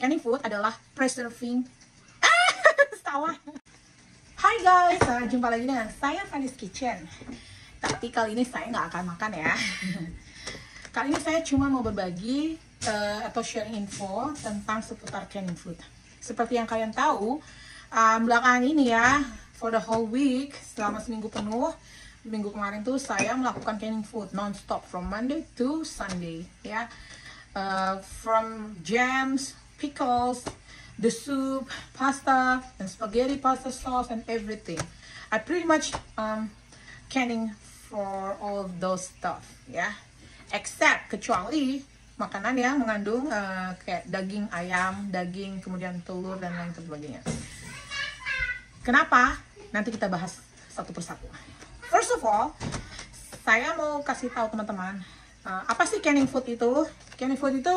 canning food adalah preserving. Salah. Hai guys, jumpa lagi dengan saya Fanny's Kitchen. Tapi kali ini saya nggak akan makan ya. Kali ini saya cuma mau berbagi atau sharing info tentang seputar canning food. Seperti yang kalian tahu, belakangan ini ya, for the whole week, selama seminggu penuh, minggu kemarin tuh saya melakukan canning food non-stop from Monday to Sunday ya. From jams, pickles, the soup, pasta, and spaghetti pasta sauce, and everything. I pretty much canning for all of those stuff ya. Except kecuali makanan yang mengandung kayak daging ayam, daging, kemudian telur dan lain sebagainya. Kenapa? Nanti kita bahas satu persatu. First of all, saya mau kasih tahu teman-teman, apa sih canning food itu? Canning food itu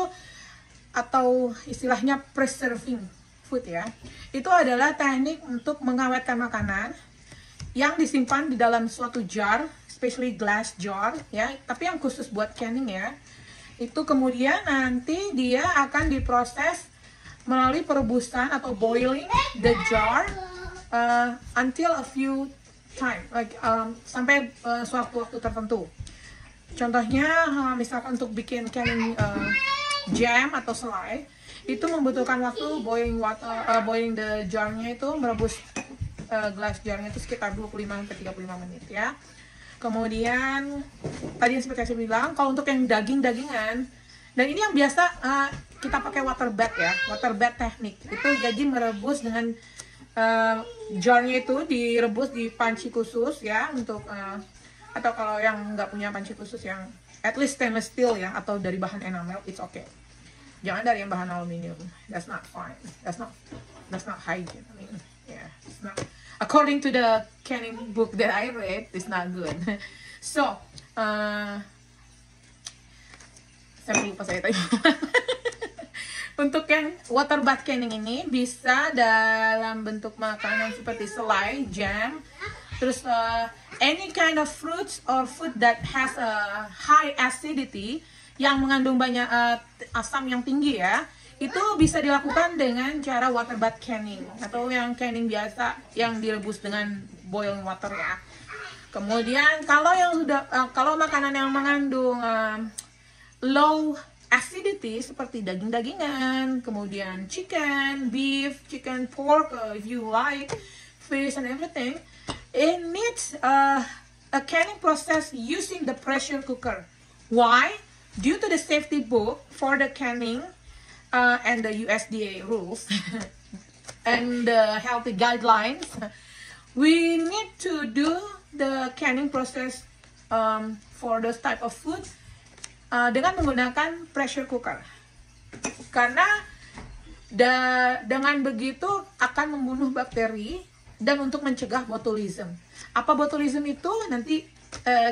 atau istilahnya preserving food ya. Itu adalah teknik untuk mengawetkan makanan yang disimpan di dalam suatu jar, especially glass jar ya, tapi yang khusus buat canning ya. Itu kemudian nanti dia akan diproses melalui perebusan atau boiling the jar until a few time, like sampai suatu waktu tertentu. Contohnya misalkan untuk bikin canning jam atau selai itu membutuhkan waktu boiling water, boiling the jarnya itu, merebus glass jarnya itu sekitar 25-35 menit ya. Kemudian tadi seperti yang saya bilang, kalau untuk yang daging-dagingan, dan ini yang biasa kita pakai water bath ya, water bath teknik itu, jadi merebus dengan jarnya itu direbus di panci khusus ya, untuk atau kalau yang nggak punya panci khusus yang at least stainless steel ya, atau dari bahan enamel, it's okay. Jangan dari yang bahan aluminium, that's not fine, that's not hygiene. I mean, yeah, it's not, according to the canning book that I read, it's not good. So saya lupa saya tadi. Untuk yang water bath canning ini bisa dalam bentuk makanan seperti selai, jam, terus any kind of fruits or food that has a high acidity, yang mengandung banyak asam yang tinggi ya, itu bisa dilakukan dengan cara water bath canning atau yang canning biasa yang direbus dengan boiling water ya. Kemudian kalau yang kalau makanan yang mengandung low acidity seperti daging-dagingan, kemudian chicken, beef, chicken, pork, if you like fish and everything, it needs a canning process using the pressure cooker. Why? Due to the safety book for the canning and the USDA rules and the healthy guidelines, we need to do the canning process for those type of food dengan menggunakan pressure cooker. Karena dengan begitu akan membunuh bakteri dan untuk mencegah botulism. Apa botulism itu? Nanti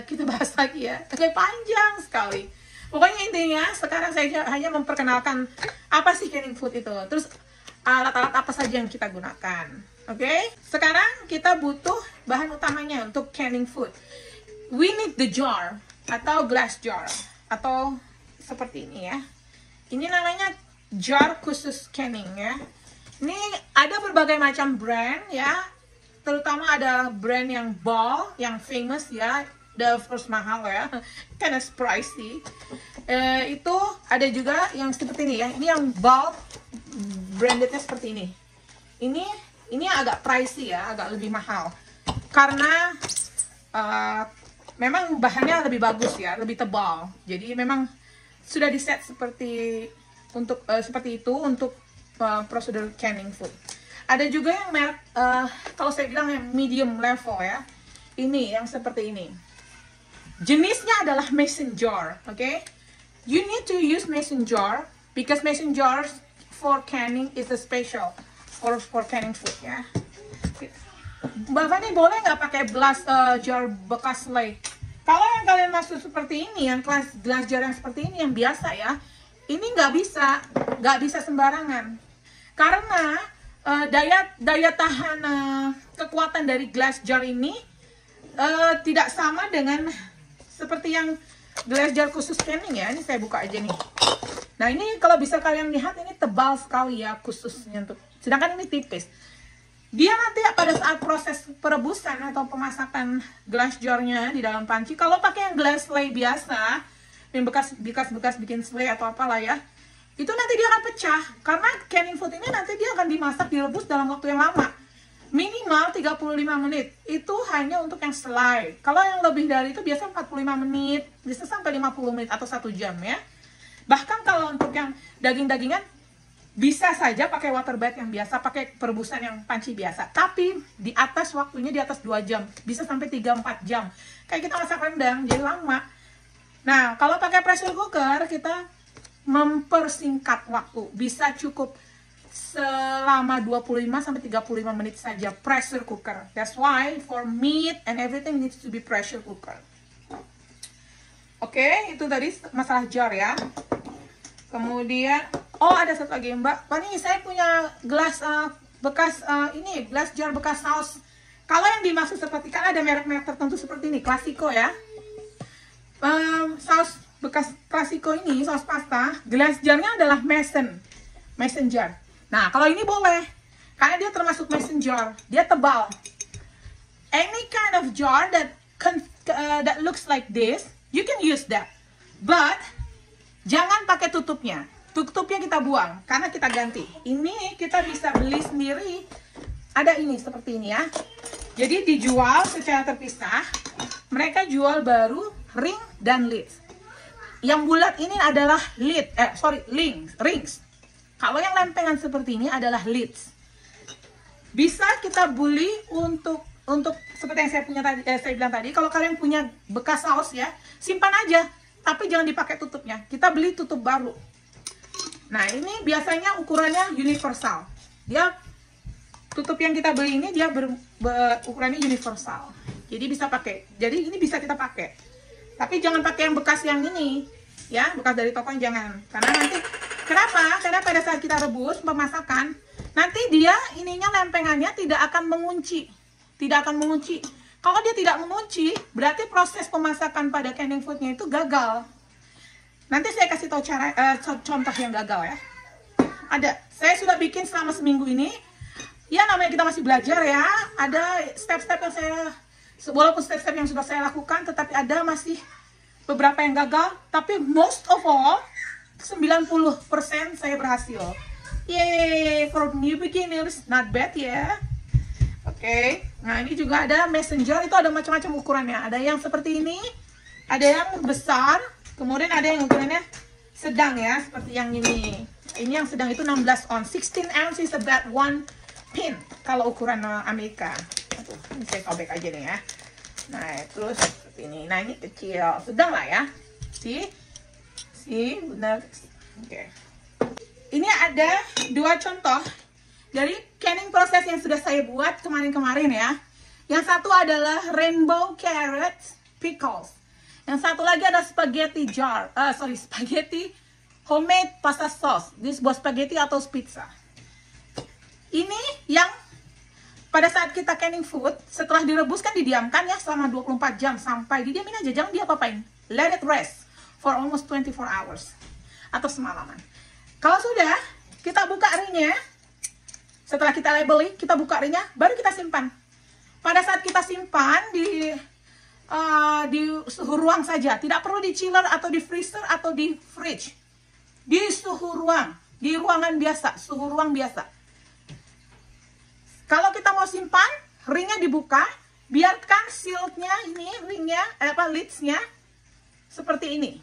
kita bahas lagi ya. Agak panjang sekali. Pokoknya intinya sekarang saya hanya memperkenalkan apa sih canning food itu. Terus alat-alat apa saja yang kita gunakan. Oke? Sekarang kita butuh bahan utamanya untuk canning food. We need the jar atau glass jar atau seperti ini ya. Ini namanya jar khusus canning ya. Ini ada berbagai macam brand ya. Terutama ada brand yang Ball, yang famous ya, the first mahal ya, kinda pricey. Itu ada juga yang seperti ini ya. Ini yang Ball, brandednya seperti ini. Ini agak pricey ya, agak lebih mahal. Karena memang bahannya lebih bagus ya, lebih tebal. Jadi memang sudah diset seperti untuk seperti itu untuk prosedur canning food. Ada juga yang merek, kalau saya bilang yang medium level ya. Ini yang seperti ini. Jenisnya adalah mason jar, okay? You need to use mason jar because mason jars for canning is a special for canning food ya. Mbak Fanny boleh nggak pakai glass jar bekas selai? Kalau yang kalian maksud seperti ini, yang glass jar yang seperti ini yang biasa ya, ini nggak bisa sembarangan. Karena daya tahan kekuatan dari glass jar ini tidak sama dengan seperti yang glass jar khusus canning ya. Ini saya buka aja nih. Nah ini kalau bisa kalian lihat ini tebal sekali ya khususnya untuk, sedangkan ini tipis. Dia nanti pada saat proses perebusan atau pemasakan glass jar-nya di dalam panci, kalau pakai yang glass sley biasa, yang bekas bikin sley atau apalah ya, itu nanti dia akan pecah. Karena canning food ini nanti dia akan dimasak, direbus dalam waktu yang lama. Minimal 35 menit. Itu hanya untuk yang selai. Kalau yang lebih dari itu biasa 45 menit, bisa sampai 50 menit atau 1 jam ya. Bahkan kalau untuk yang daging-dagingan, bisa saja pakai water bath yang biasa, pakai perebusan yang panci biasa. Tapi di atas waktunya di atas 2 jam, bisa sampai 3-4 jam. Kayak kita masak rendang, jadi lama. Nah, kalau pakai pressure cooker, kita mempersingkat waktu. Bisa cukup selama 25-35 menit saja pressure cooker. That's why for meat and everything needs to be pressure cooker. Oke, itu tadi masalah jar ya. Kemudian, oh ada satu lagi Mbak. Pak nih saya punya gelas bekas ini gelas jar bekas saus. Kalau yang dimaksud seperti kan ada merek-merek tertentu seperti ini, Classico ya. Saus bekas Classico ini saus pasta, gelas jarnya adalah mason jar. Nah kalau ini boleh, karena dia termasuk mason jar, dia tebal. Any kind of jar that looks like this, you can use that. But jangan pakai tutupnya. Tutupnya kita buang karena kita ganti. Ini kita bisa beli sendiri. Ada ini seperti ini ya. Jadi dijual secara terpisah. Mereka jual baru ring dan lid. Yang bulat ini adalah rings. Kalau yang lempengan seperti ini adalah lids. Bisa kita beli untuk seperti yang saya punya tadi, saya bilang tadi. Kalau kalian punya bekas saus ya, simpan aja. Tapi jangan dipakai tutupnya. Kita beli tutup baru. Nah, ini biasanya ukurannya universal. Dia tutup yang kita beli ini dia ukurannya universal. Jadi bisa pakai. Jadi ini bisa kita pakai. Tapi jangan pakai yang bekas yang ini, ya, bekas dari toko jangan. Karena nanti kenapa? Karena pada saat kita rebus pemasakan, nanti dia ininya lempengannya tidak akan mengunci. Tidak akan mengunci. Kalau dia tidak mengunci, berarti proses pemasakan pada canning foodnya itu gagal. Nanti saya kasih tahu contoh yang gagal ya. Ada, saya sudah bikin selama seminggu ini. Ya namanya kita masih belajar ya. Ada step-step yang walaupun step-step yang sudah saya lakukan, tetapi ada masih beberapa yang gagal. Tapi most of all, 90% saya berhasil. Yay, for new beginners, not bad ya. Oke, nah ini juga ada messenger, itu ada macam-macam ukurannya. Ada yang seperti ini, ada yang besar, kemudian ada yang ukurannya sedang ya, seperti yang ini. Ini yang sedang itu 16 ounce, 16 ounce is about 1 pin kalau ukuran Amerika. Aduh, ini saya sobek aja nih ya. Nah, terus seperti ini. Nah, ini kecil, sedang lah ya. See, benar. Oke. Ini ada 2 contoh dari canning proses yang sudah saya buat kemarin-kemarin ya. Yang satu adalah rainbow carrot pickles. Yang satu lagi ada spaghetti spaghetti homemade pasta sauce. Ini sebuah spaghetti atau pizza. Ini yang pada saat kita canning food, setelah direbus kan didiamkan ya selama 24 jam sampai didiamin aja, jangan diapa-apain. Let it rest for almost 24 hours atau semalaman. Kalau sudah, kita buka ringnya. Setelah kita labeling, kita buka ringnya, baru kita simpan. Pada saat kita simpan di suhu ruang saja, tidak perlu di chiller atau di freezer atau di fridge. Di suhu ruang, di ruangan biasa, suhu ruang biasa. Kalau kita mau simpan, ringnya dibuka, biarkan shieldnya ini, lidsnya seperti ini.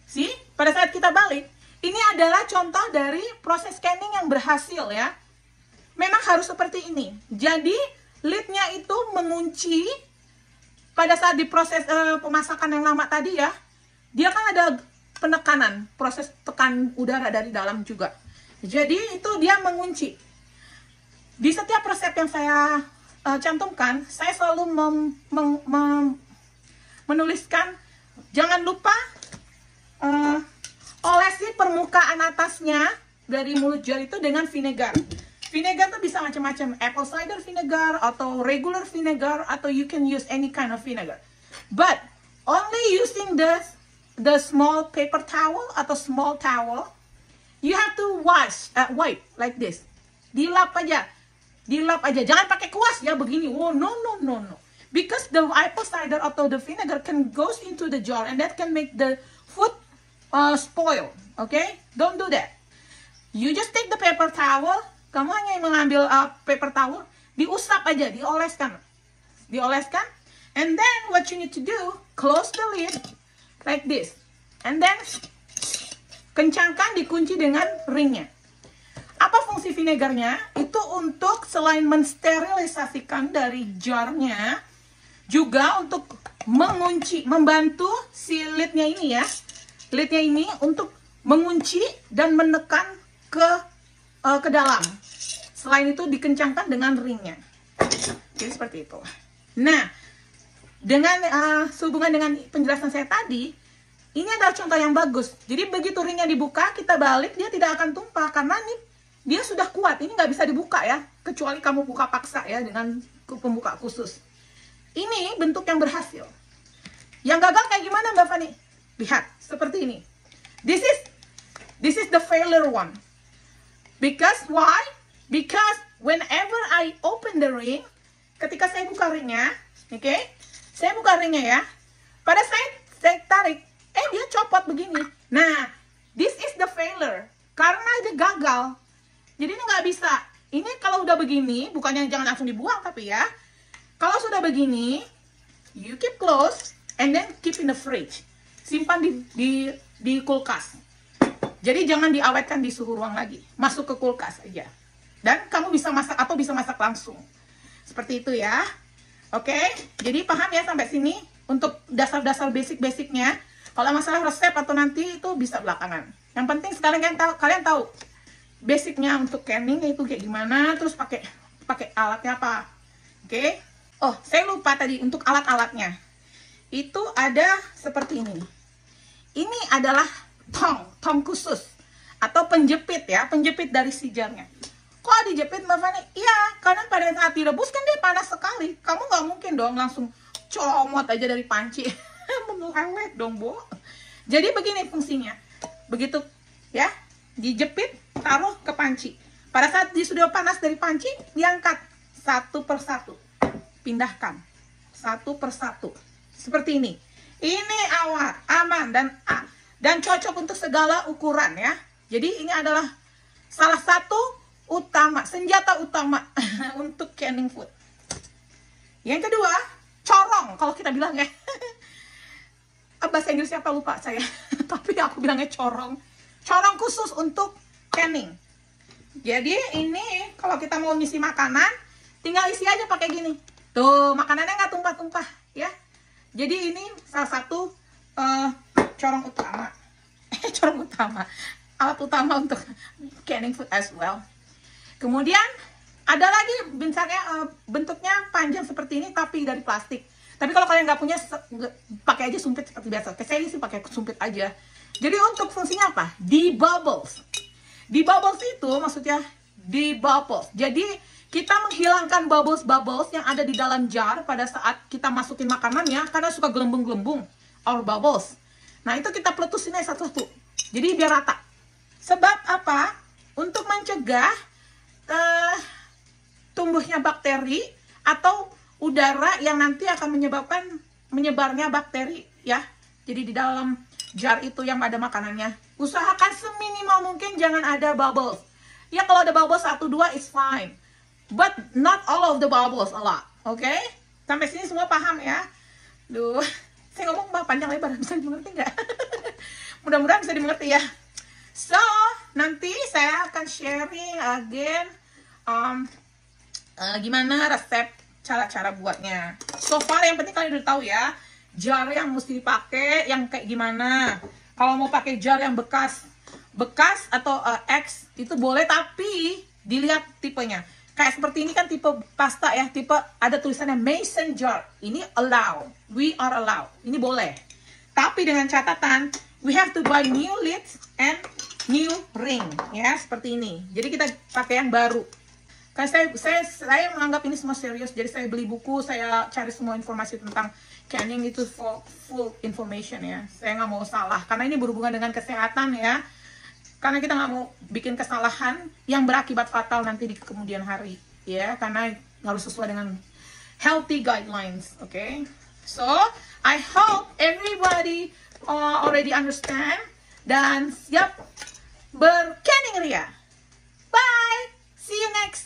See, pada saat kita balik, ini adalah contoh dari proses canning yang berhasil ya. Memang harus seperti ini. Jadi lidnya itu mengunci pada saat diproses pemasakan yang lama tadi ya. Dia kan ada penekanan, proses tekan udara dari dalam juga. Jadi itu dia mengunci. Di setiap resep yang saya cantumkan, saya selalu menuliskan jangan lupa olesi permukaan atasnya dari mulut jar itu dengan vinegar. Vinegar itu bisa macam-macam, apple cider vinegar atau regular vinegar atau you can use any kind of vinegar. But only using the the small paper towel atau small towel, you have to wipe like this. Dilap aja, jangan pakai kuas ya begini. Oh no. Because the apple cider atau the vinegar can goes into the jar and that can make the food spoil. Okay, don't do that. You just take the paper towel. Kamu hanya mengambil paper towel, diusap aja, dioleskan, and then what you need to do, close the lid like this, and then kencangkan, dikunci dengan ringnya. Apa fungsi vinegarnya? Itu untuk selain mensterilisasikan dari jarnya, juga untuk mengunci, membantu si lidnya ini ya, lidnya ini untuk mengunci dan menekan ke dalam. Selain itu dikencangkan dengan ringnya. Jadi seperti itu. Nah, dengan sehubungan dengan penjelasan saya tadi, ini adalah contoh yang bagus. Jadi begitu ringnya dibuka, kita balik, dia tidak akan tumpah karena ini dia sudah kuat. Ini nggak bisa dibuka ya, kecuali kamu buka paksa ya dengan pembuka khusus. Ini bentuk yang berhasil. Yang gagal kayak gimana Mbak Fani? Lihat, seperti ini. This is the failure one. Because why? Because whenever I open the ring, ketika saya buka ringnya, oke, saya buka ringnya ya, pada saya tarik, dia copot begini. Nah, this is the failure, karena dia gagal. Jadi ini nggak bisa. Ini kalau udah begini, bukannya jangan langsung dibuang tapi ya, kalau sudah begini, you keep close and then keep in the fridge, simpan di kulkas. Jadi jangan diawetkan di suhu ruang lagi, masuk ke kulkas aja. Dan kamu bisa masak atau bisa masak langsung. Seperti itu ya. Oke, jadi paham ya sampai sini untuk dasar-dasar basic-basicnya. Kalau masalah resep atau nanti itu bisa belakangan. Yang penting sekarang kalian tahu basicnya untuk canning itu kayak gimana, terus pakai alatnya apa. Oke. Oh, saya lupa tadi untuk alat-alatnya. Itu ada seperti ini. Ini adalah tong khusus atau penjepit ya, penjepit dari si jarnya. Kok dijepit Mbak Fani? Iya, karena pada saat direbus kan dia panas sekali. Kamu nggak mungkin dong langsung comot aja dari panci. Melewet dong, Bu. Jadi begini fungsinya. Begitu ya, dijepit, taruh ke panci. Pada saat dia sudah panas dari panci, diangkat satu persatu. Pindahkan satu persatu. Seperti ini. Ini aman dan cocok untuk segala ukuran ya. Jadi ini adalah salah satu senjata utama untuk canning food. Yang kedua, corong kalau kita bilang ya. Bahasa Inggrisnya apa lupa saya. Tapi aku bilangnya corong. Corong khusus untuk canning. Jadi ini kalau kita mau ngisi makanan, tinggal isi aja pakai gini. Tuh, makanannya nggak tumpah-tumpah ya. Jadi ini salah satu corong utama. Alat utama untuk canning food as well. Kemudian ada lagi misalnya bentuknya panjang seperti ini tapi dari plastik. Tapi kalau kalian nggak punya, pakai aja sumpit seperti biasa. Saya sih pakai sumpit aja. Jadi untuk fungsinya apa? Debubbles. Debubbles itu maksudnya debubbles. Jadi kita menghilangkan bubbles yang ada di dalam jar pada saat kita masukin makanannya karena suka gelembung-gelembung or bubbles. Nah itu kita peletusin aja satu-satu. Jadi biar rata. Sebab apa? Untuk mencegah tumbuhnya bakteri atau udara yang nanti akan menyebabkan menyebarnya bakteri ya. Jadi di dalam jar itu yang ada makanannya, usahakan seminimal mungkin jangan ada bubbles. Ya kalau ada bubbles 1-2 is fine, but not all of the bubbles, a lot. Oke? Sampai sini semua paham ya? Duh, saya ngomong panjang lebar, bisa dimengerti nggak? Mudah-mudahan bisa dimengerti ya. So, nanti saya akan sharing again gimana resep, cara-cara buatnya. So far yang penting kalian udah tahu ya, jar yang mesti dipakai yang kayak gimana. Kalau mau pakai jar yang bekas atau X itu boleh, tapi dilihat tipenya. Kayak seperti ini kan tipe pasta ya, tipe ada tulisannya mason jar. Ini allow, we are allowed. Ini boleh. Tapi dengan catatan, we have to buy new lids and new ring ya, seperti ini. Jadi kita pakai yang baru. Karena saya menganggap ini semua serius, jadi saya beli buku, saya cari semua informasi tentang canning itu full information ya. Saya nggak mau salah, karena ini berhubungan dengan kesehatan ya. Karena kita nggak mau bikin kesalahan yang berakibat fatal nanti di kemudian hari ya. Karena harus sesuai dengan healthy guidelines, okay? So, I hope everybody already understand dan siap bercanning ria. Bye! See you next